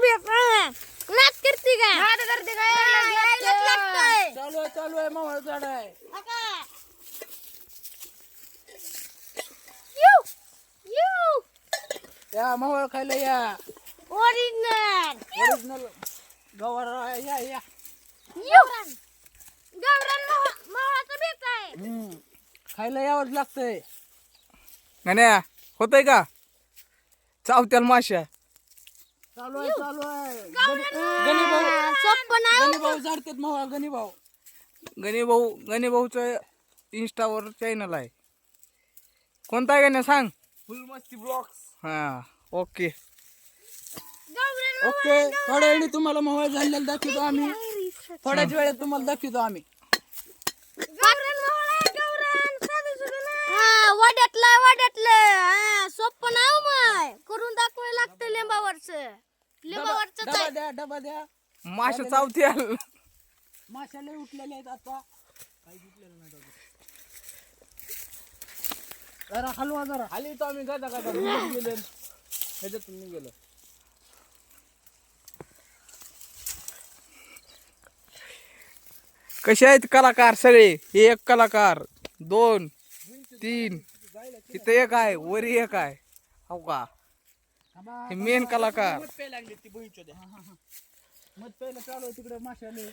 Base नाच करते का नाच करते का चालू आहे मावळ झाड आहे. या मावळ खायला या. ओरिजिनल गवार या या. खायला यावंच लागतंय. गण्या होतय का चावत्याल माश्या. चालू आहे गणी भाऊ झाडतात मावळ गणी भाऊ. गणी भाऊचं इंस्टावर चॅनल आहे. कोणता आहे गण्या सांग. फुल मस्ती ब्लॉग्स. हा ओके. ओके थोड्या वेळी तुम्हाला मावळ झालेलं दाखवतो आम्ही. थोड्याच वेळेत तुम्हाला दाखवतो आम्ही. वाड्यातलं सोपं नाव माय करून दाखवायला लागतं लिंबावरचं डबा द्या. माश्या चावत्याल. माशाला उठलेले आहेत आता. काही उठलेलं नाही डबा. जरा हलवा जरा. आली तो आम्ही गाता गेलो ह्याच्यातून मी गेलो. कसे आहेत कलाकार सगळे. एक कलाकार 2 3 इथं एक आहे वरी एक आहे. हो का हे मेन कलाकार. मत प्यायला लागली ती बहीण चोद्या. मत प्यायला चालू आहे तिकडे माशाले.